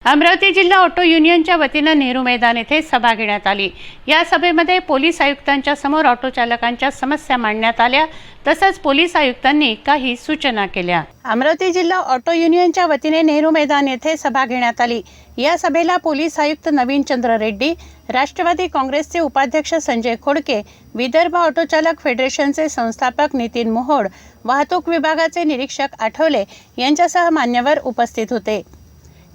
अमरावती जिल्हा ऑटो युनियनच्या वतीने नेहरू मैदान येथे सभा घेण्यात आली। या सभेमध्ये पोलीस आयुक्तांच्या समोर ऑटो चालकांच्या समस्या मांडण्यात आल्या, तसंच पोलीस आयुक्तांनी काही सूचना केल्या। अमरावती जिल्हा ऑटो युनियनच्या वतीने नेहरू मैदान येथे सभा घेण्यात आली। या सभेला पोलीस आयुक्त नवीन चंद्र रेड्डी, राष्ट्रवादी काँग्रेसचे उपाध्यक्ष संजय खोडके, विदर्भ ऑटो चालक फेडरेशनचे संस्थापक नितीन मोहोड, वाहतूक विभागाचे निरीक्षक आठवले यांच्यासह मान्यवर उपस्थित होते।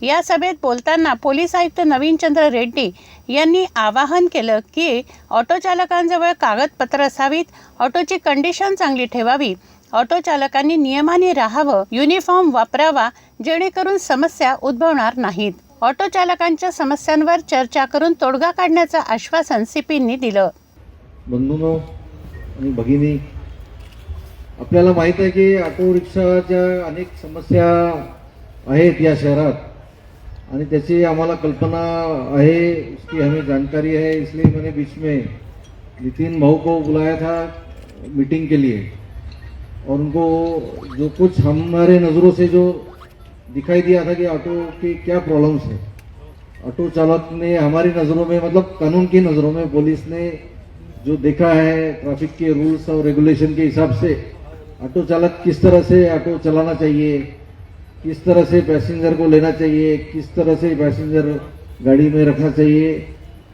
या सभेत बोलताना पोलीस आयुक्त नवीन चंद्र रेड्डी यांनी आवाहन केलं की ऑटो चालकांजवळ कागदपत्र असावीत, ऑटोची कंडिशन चांगली ठेवावी, ऑटो चालकांनी नियमाने राहावं, युनिफॉर्म वापरावा जेणेकरून समस्या उद्भवणार नाहीत। ऑटो चालकांच्या समस्यांवर चर्चा करून तोडगा काढण्याचं आश्वासन सीपींनी दिलं। बंधूंनो आणि भगिनी, आपल्याला माहित आहे की ऑटो रिक्षाच्या अनेक समस्या आहेत या शहरात आणि त्याची आम्हाला कल्पना है, उसकी हमें जानकारी है। इसलिए मैंने बीच में नितिन भाऊ को बुलाया था मीटिंग के लिए और उनको जो कुछ हमारे नज़रों से जो दिखाई दिया था कि ऑटो की क्या प्रॉब्लम्स है, ऑटो चालक ने हमारी नज़रों में, मतलब कानून की नज़रों में, पुलिस ने जो देखा है ट्रैफिक के रूल्स और रेगुलेशन के हिसाब से ऑटो चालक किस तरह से ऑटो चलाना चाहिए, किस तरह से पैसेंजर को लेना चाहिए, किस तरह से पैसेंजर गाड़ी में रखना चाहिए,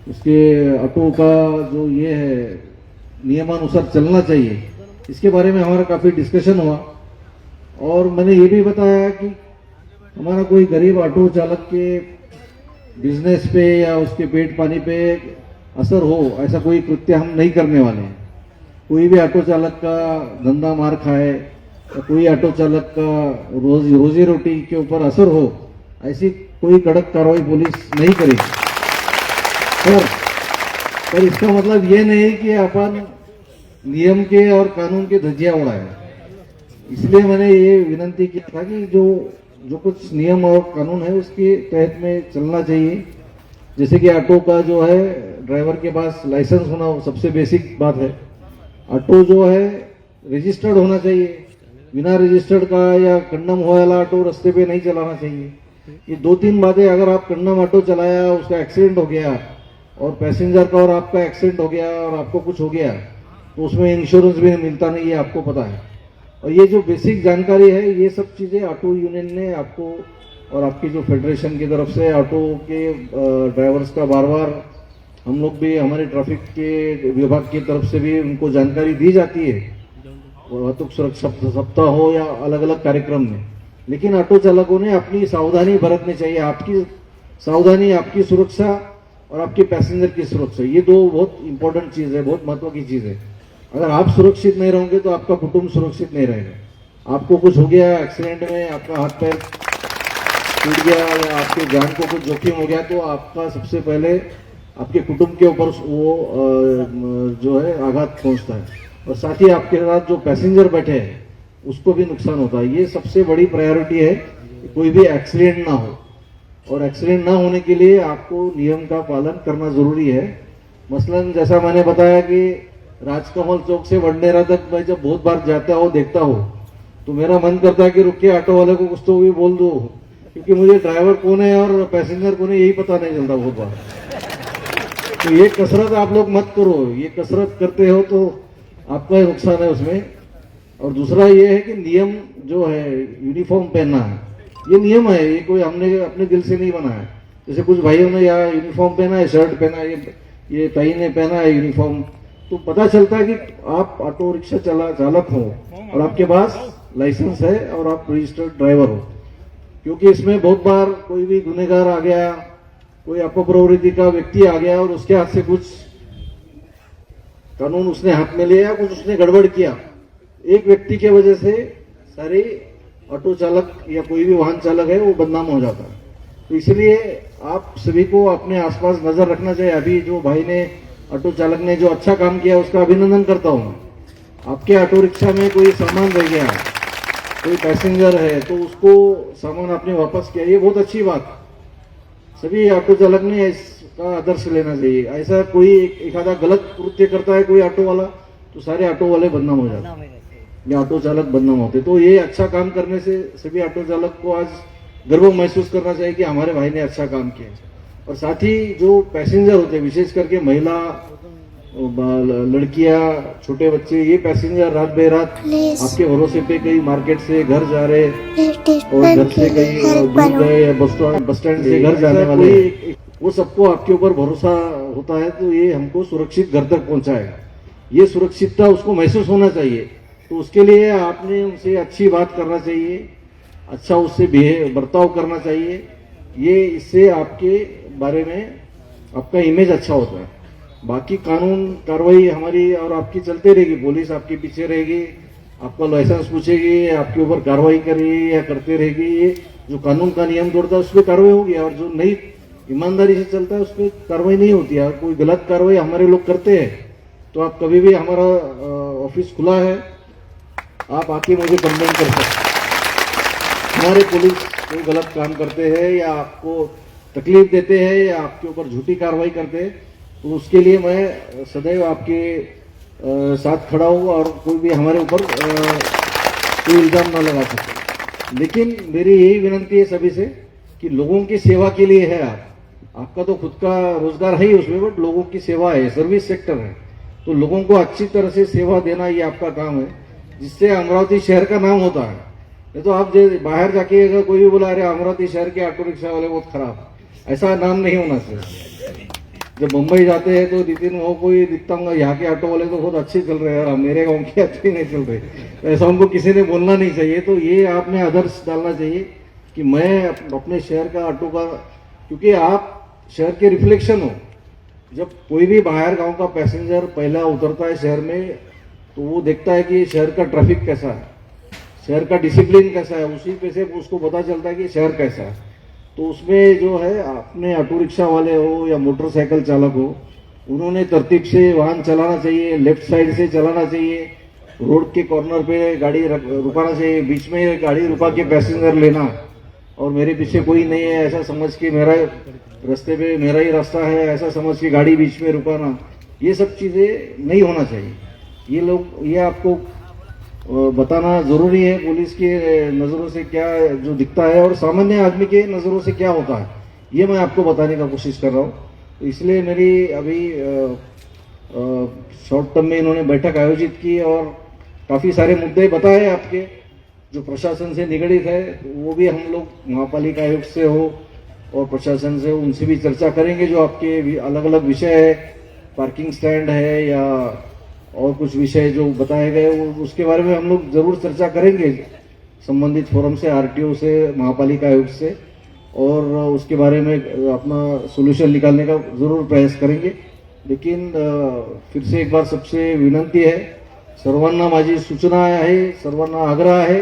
उसके ऑटो का जो ये है नियमानुसार चलना चाहिए, इसके बारे में हमारा काफ़ी डिस्कशन हुआ। और मैंने ये भी बताया कि हमारा कोई गरीब ऑटो चालक के बिजनेस पे या उसके पेट पानी पे असर हो, ऐसा कोई कृत्य हम नहीं करने वाले हैं। कोई भी ऑटो चालक का धंधा मार खाए, कोई ऑटो चालक का रोजी रोटी के ऊपर असर हो, ऐसी कोई कड़क कार्रवाई पुलिस नहीं करेगी। पर इसका मतलब ये नहीं कि अपन नियम के और कानून के धज्जियां उड़ाए। इसलिए मैंने ये विनती किया था कि जो कुछ नियम और कानून है उसके तहत में चलना चाहिए। जैसे कि ऑटो का जो है ड्राइवर के पास लाइसेंस होना सबसे बेसिक बात है। ऑटो जो है रजिस्टर्ड होना चाहिए, बिना रजिस्टर्ड का या कंडम हुआ ऑटो रास्ते पे नहीं चलाना चाहिए। ये 2-3 बातें, अगर आप कंडम ऑटो चलाया, उसका एक्सीडेंट हो गया और पैसेंजर का और आपका एक्सीडेंट हो गया और आपको कुछ हो गया तो उसमें इंश्योरेंस भी मिलता नहीं है, आपको पता है। और ये जो बेसिक जानकारी है, ये सब चीज़ें ऑटो यूनियन ने आपको और आपकी जो फेडरेशन की तरफ से ऑटो के ड्राइवर्स का बार बार हम लोग भी, हमारे ट्रैफिक के विभाग की तरफ से भी उनको जानकारी दी जाती है, वाहतूक सुरक्षा सप्ताह हो या अलग अलग कार्यक्रम में। लेकिन ऑटो चालकों ने अपनी सावधानी बरतनी चाहिए। आपकी सावधानी, आपकी सुरक्षा और आपके पैसेंजर की सुरक्षा, ये दो बहुत इंपॉर्टेंट चीज़ है, बहुत महत्व की चीज़ है। अगर आप सुरक्षित नहीं रहोगे तो आपका कुटुंब सुरक्षित नहीं रहेगा। आपको कुछ हो गया एक्सीडेंट में, आपका हाथ पैर टूट गया या आपके जान को कुछ जोखिम हो गया, तो आपका सबसे पहले आपके कुटुंब के ऊपर वो जो है आघात पहुंचता है और साथ ही आपके साथ जो पैसेंजर बैठे हैं उसको भी नुकसान होता है। ये सबसे बड़ी प्रायोरिटी है कि कोई भी एक्सीडेंट ना हो, और एक्सीडेंट ना होने के लिए आपको नियम का पालन करना जरूरी है। मसलन जैसा मैंने बताया कि राजकमल चौक से वडनेरा तक मैं जब बहुत बार जाता हूँ, देखता हूँ, तो मेरा मन करता है कि रुक के ऑटो वाले को कुछ तो भी बोल दो, क्योंकि मुझे ड्राइवर कौन है और पैसेंजर कौन है यही पता नहीं चलता बहुत बार। तो ये कसरत आप लोग मत करो, ये कसरत करते हो तो आपका ही नुकसान है उसमें। और दूसरा ये है कि नियम जो है यूनिफॉर्म पहनना है, ये नियम है, ये कोई हमने अपने दिल से नहीं बनाया। जैसे कुछ भाइयों ने यहाँ यूनिफॉर्म पहना है, शर्ट पहना है, ये ताई ने पहना है यूनिफॉर्म, तो पता चलता है कि आप ऑटो रिक्शा चालक हो और आपके पास लाइसेंस है और आप रजिस्टर्ड ड्राइवर हो। क्योंकि इसमें बहुत बार कोई भी गुनहगार आ गया, कोई अपप्रवृत्ति का व्यक्ति आ गया और उसके हाथ से कुछ कानून उसने हाथ में लिया, कुछ उसने गड़बड़ किया, एक व्यक्ति के वजह से सारे ऑटो चालक या कोई भी वाहन चालक है वो बदनाम हो जाता है। तो इसलिए आप सभी को अपने आसपास नजर रखना चाहिए। अभी जो भाई ने, ऑटो चालक ने जो अच्छा काम किया उसका अभिनंदन करता हूँ। आपके ऑटो रिक्शा में कोई सामान रह गया, कोई पैसेंजर है, तो उसको सामान आपने वापस किया, ये बहुत अच्छी बात। सभी ऑटो चालक ने इसका आदर्श लेना चाहिए। ऐसा कोई एखादा गलत कृत्य करता है कोई ऑटो वाला तो सारे ऑटो वाले बदनाम हो जाते हैं या ऑटो चालक बदनाम होते। तो ये अच्छा काम करने से सभी ऑटो चालक को आज गर्व महसूस करना चाहिए कि हमारे भाई ने अच्छा काम किया। और साथ ही जो पैसेंजर होते हैं, विशेष करके महिला, लड़कियां, छोटे बच्चे, ये पैसेंजर रात बेरात आपके भरोसे पे कहीं मार्केट से घर जा रहे और घर से कहीं दूर गए या बस स्टैंड से घर जाने वाले, वो सबको आपके ऊपर भरोसा होता है तो ये हमको सुरक्षित घर तक पहुंचाएगा। ये सुरक्षितता उसको महसूस होना चाहिए, तो उसके लिए आपने उनसे अच्छी बात करना चाहिए, अच्छा उससे बर्ताव करना चाहिए। ये इससे आपके बारे में आपका इमेज अच्छा होता है। बाकी कानून कार्रवाई हमारी और आपकी चलते रहेगी, पुलिस आपके पीछे रहेगी, आपका लाइसेंस पूछेगी, आपके ऊपर कार्रवाई करेगी या करते रहेगी। ये जो कानून का नियम तोड़ता है उस पर कार्रवाई होगी, और जो नहीं ईमानदारी से चलता है उस पर कार्रवाई नहीं होती है। कोई गलत कार्रवाई हमारे लोग करते हैं तो आप कभी भी, हमारा ऑफिस खुला है, आप आके मुझे कंप्लेंट कर सकते हैं। हमारे पुलिस कोई गलत काम करते हैं या आपको तकलीफ देते हैं या आपके ऊपर झूठी कार्रवाई करते हैं तो उसके लिए मैं सदैव आपके साथ खड़ा हूँ और कोई भी हमारे ऊपर कोई इल्जाम ना लगा सके। लेकिन मेरी यही विनती है सभी से कि लोगों की सेवा के लिए है आपका तो खुद का रोजगार है ही उसमें, बट लोगों की सेवा है, सर्विस सेक्टर है, तो लोगों को अच्छी तरह से सेवा देना ये आपका काम है, जिससे अमरावती शहर का नाम होता है। नहीं तो आप बाहर जाके अगर कोई भी बोला अरे अमरावती शहर के ऑटो रिक्शा वाले बहुत खराब, ऐसा नाम नहीं होना चाहिए। जब मुंबई जाते हैं तो नितिन वो कोई दिखता हूँ यहाँ के ऑटो वाले तो बहुत अच्छे चल रहे हैं और मेरे गांव के अच्छे नहीं चल रहे, तो ऐसा उनको किसी ने बोलना नहीं चाहिए। तो ये आपने आदर्श डालना चाहिए कि मैं अपने शहर का ऑटो का, क्योंकि आप शहर के रिफ्लेक्शन हो। जब कोई भी बाहर गांव का पैसेंजर पहला उतरता है शहर में तो वो देखता है कि शहर का ट्रैफिक कैसा है, शहर का डिसिप्लिन कैसा है, उसी पे से उसको पता चलता है कि शहर कैसा है। तो उसमें जो है अपने ऑटो रिक्शा वाले हो या मोटरसाइकिल चालक हो, उन्होंने तरतीब से वाहन चलाना चाहिए, लेफ्ट साइड से चलाना चाहिए, रोड के कॉर्नर पे गाड़ी रुकाना चाहिए, बीच में गाड़ी रुका के पैसेंजर लेना और मेरे पीछे कोई नहीं है ऐसा समझ के मेरा रास्ते पे मेरा ही रास्ता है ऐसा समझ के गाड़ी बीच में रुकाना, ये सब चीजें नहीं होना चाहिए। ये आपको बताना जरूरी है, पुलिस की नजरों से क्या जो दिखता है और सामान्य आदमी के नजरों से क्या होता है, ये मैं आपको बताने का कोशिश कर रहा हूँ। तो इसलिए मेरी अभी शॉर्ट टर्म में इन्होंने बैठक आयोजित की और काफी सारे मुद्दे बताए आपके जो प्रशासन से निगड़ित है, वो भी हम लोग महापालिका आयुक्त से हो और प्रशासन से उनसे भी चर्चा करेंगे। जो आपके अलग अलग विषय है, पार्किंग स्टैंड है या और कुछ विषय जो बताए गए, उसके बारे में हम लोग जरूर चर्चा करेंगे संबंधित फोरम से, आरटीओ से, महापालिका आयुक्त से, और उसके बारे में अपना सोल्यूशन निकालने का जरूर प्रयास करेंगे। लेकिन फिर से एक बार सबसे विनंती आहे, सर्वांना माझी सूचना आहे, सर्वांना आग्रह आहे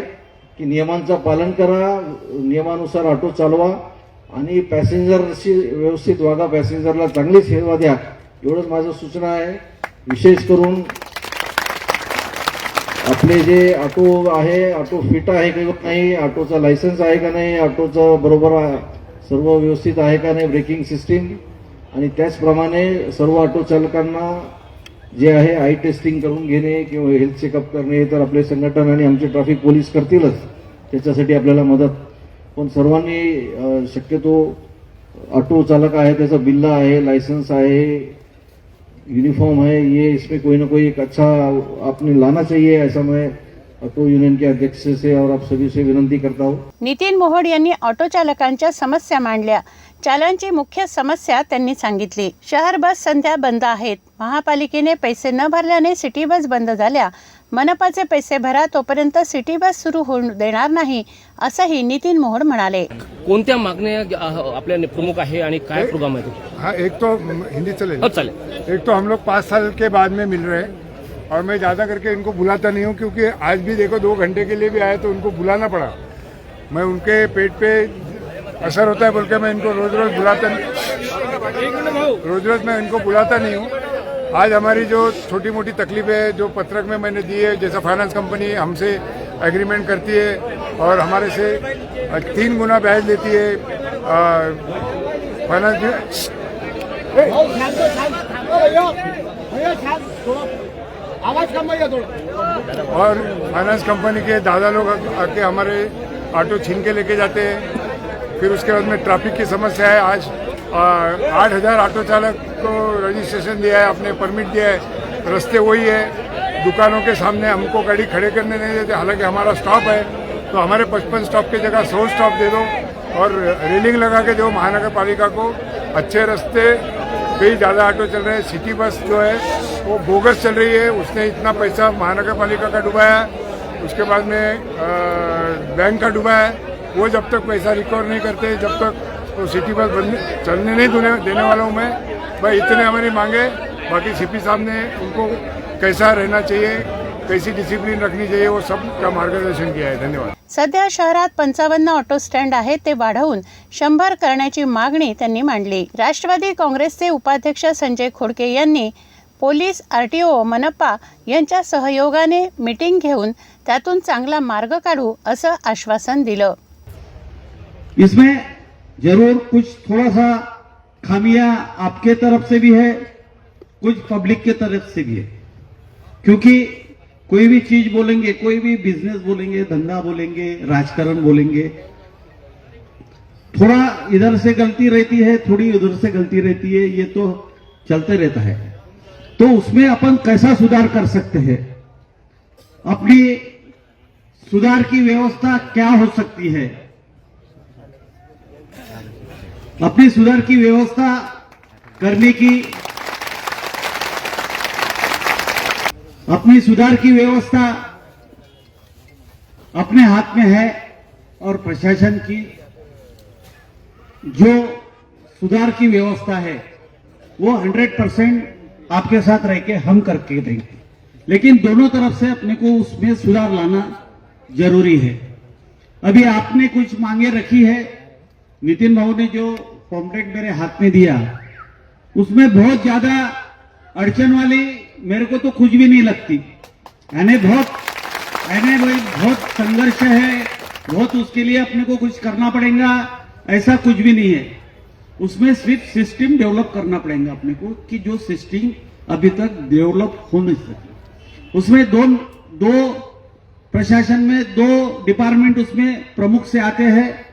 की नियमांचं पालन करा, नियमानुसार ऑटो चालवा आणि पॅसेंजरशी व्यवस्थित वागा, पॅसेंजरला चांगली सेवा द्या, एवढंच माझं सूचना आहे। विशेष करून आपले जे ऑटो आहे, ऑटो फिट आहे की नाही, ऑटोचा लायसन्स आहे का नाही, ऑटोचं बरोबर सर्व व्यवस्थित आहे का नाही, ब्रेकिंग सिस्टीम, आणि त्याचप्रमाणे सर्व ऑटो चालकांना जे आहे आय टेस्टिंग करून घेणे किंवा हेल्थ चेकअप करणे तर आपले संघटन आणि आमचे ट्रॅफिक पोलीस करतीलच, त्याच्यासाठी आपल्याला मदत। पण सर्वांनी शक्यतो ऑटो चालक आहे त्याचा बिल्ला आहे, लायसेंस आहे, यूनिफॉर्म है, ये इसमें कोई ना कोई एक अच्छा आपने लाना चाहिए, ऐसा मैं ऑटो यूनियन के अध्यक्ष से और आप सभी से विनंती करता हूँ। नितीन मोहोड यांनी ऑटो चालकांच्या समस्या मांडल्या। चालकांची मुख्य समस्या त्यांनी सांगितली। शहर बस सध्या बंद आहेत, महापालिकेने पैसे न भरल्याने सिटी बस बंद झाल्या, मनपाचे पैसे भरा तोपर्यंत सिटी बस सुरू होऊ देणार नाही, असंही नितीन मोहोड म्हणाले। कोणत्या मागण्या आपल्या प्रमुख आहे आणि काय प्रोग्राम आहे? हाँ, एक तो हिंदी चले चालेल। एक तो हम लोग 5 साल के बाद में मिल रहे हैं और मैं ज़्यादा करके इनको बुलाता नहीं हूँ, क्योंकि आज भी देखो 2 घंटे के लिए भी आए तो उनको बुलाना पड़ा। मैं उनके पेट पे असर होता है बोल के मैं इनको रोज रोज मैं इनको बुलाता नहीं हूँ। आज हमारी जो छोटी मोटी तकलीफ है जो पत्रक में मैंने दी है, जैसा फाइनेंस कंपनी हमसे एग्रीमेंट करती है और हमारे से 3 गुना ब्याज लेती है फाइनेंस, और फाइनेंस कंपनी के दादा लोग आके हमारे ऑटो छीन के लेके जाते हैं फिर उसके बाद में ट्रैफिक की समस्या है। आज 8,000 ऑटो चालक को रजिस्ट्रेशन दिया है, अपने परमिट दिया है, रास्ते वही है, दुकानों के सामने हमको गाड़ी खड़े करने नहीं देते। हालांकि हमारा स्टॉप है, तो हमारे 55 स्टॉप की जगह 100 स्टॉप दे दो और रेलिंग लगा के दो महानगर पालिका को। अच्छे रास्ते पे ज़्यादा ऑटो चल रहे हैं। सिटी बस जो है वो बोगस चल रही है, उसने इतना पैसा महानगर पालिका का डुबाया, उसके बाद में बैंक का डुबाया। वो जब तक पैसा रिकवर नहीं करते, जब तक वो सिटी बस चलने नहीं देने वाला हूँ मैं। भाई इतने हमारी मांगे। बाकी सीपी साहब ने उनको कैसा रहना चाहिए, कैसी डिसिप्लिन रखनी चाहिए, वो सब का मार्गदर्शन किया है। धन्यवाद। सध्या शहरात 55 ऑटो स्टँड आहेत ते वाढवून 100 करण्याची मागणी त्यांनी मांडली। राष्ट्रवादी काँग्रेसचे उपाध्यक्ष संजय खोडके यांनी पोलीस, आरटीओ, मनपा यांच्या सहयोगाने मीटिंग घेऊन त्यातून चांगला मार्ग काढू असं आश्वासन दिलं। इसमें जरूर कुछ थोड़ा सा खामियां आपके तरफ से भी है, कुछ पब्लिक के तरफ से भी है, क्योंकि कोई भी चीज बोलेंगे, कोई भी बिजनेस बोलेंगे, धंधा बोलेंगे, राजकारण बोलेंगे, थोड़ा इधर से गलती रहती है, थोड़ी उधर से गलती रहती है, ये तो चलते रहता है। तो उसमें अपन कैसा सुधार कर सकते हैं, अपनी सुधार की व्यवस्था क्या हो सकती है, अपनी सुधार की व्यवस्था करने की, अपनी सुधार की व्यवस्था अपने हाथ में है। और प्रशासन की जो सुधार की व्यवस्था है वो 100% आपके साथ रह के हम करके देंगे, लेकिन दोनों तरफ से अपने को उसमें सुधार लाना जरूरी है। अभी आपने कुछ मांगे रखी है, नितिन भाऊ ने जो पॉम्पलेट मेरे हाथ में दिया उसमें बहुत ज्यादा अड़चन वाली मेरे को तो कुछ भी नहीं लगती। यानी बहुत संघर्ष है, बहुत उसके लिए अपने को कुछ करना पड़ेगा, ऐसा कुछ भी नहीं है। उसमें सिर्फ सिस्टम डेवलप करना पड़ेगा अपने को, कि जो सिस्टम अभी तक डेवलप हो नहीं सकी। उसमें दो प्रशासन में 2 डिपार्टमेंट उसमें प्रमुख से आते हैं,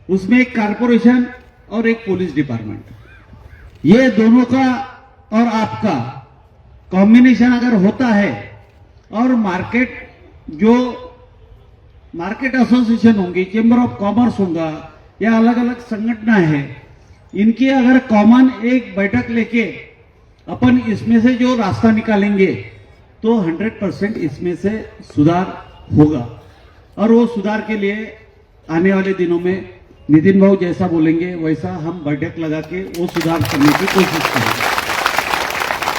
उसमें एक कारपोरेशन और एक पुलिस डिपार्टमेंट। ये दोनों का और आपका कॉम्बिनेशन अगर होता है और मार्केट एसोसिएशन होंगी, चेंबर ऑफ कॉमर्स होगा या अलग अलग संगठना है, इनकी अगर कॉमन एक बैठक लेके अपन इसमें से जो रास्ता निकालेंगे तो 100% इसमें से सुधार होगा। और वो सुधार के लिए आने वाले दिनों में नितिन भाऊ जैसा बोलेंगे वैसा हम बैठक लगा के वो सुधार करने की कोशिश करेंगे।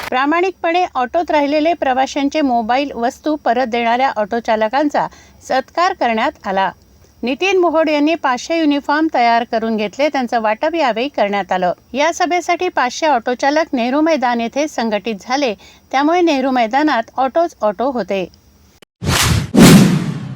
प्रामाणिकपणे ऑटोत राहिलेले प्रवाशांचे मोबाईल वस्तू परत देणाऱ्या ऑटो चालकांचा सत्कार करण्यात आला। नितीन मोहोड यांनी 500 युनिफॉर्म तयार करून घेतले, त्यांचं वाटप यावेळी करण्यात आलं। या सभेसाठी 500 ऑटो चालक नेहरू मैदान येथे संघटित झाले, त्यामुळे नेहरू मैदानात ऑटोच ऑटो होते।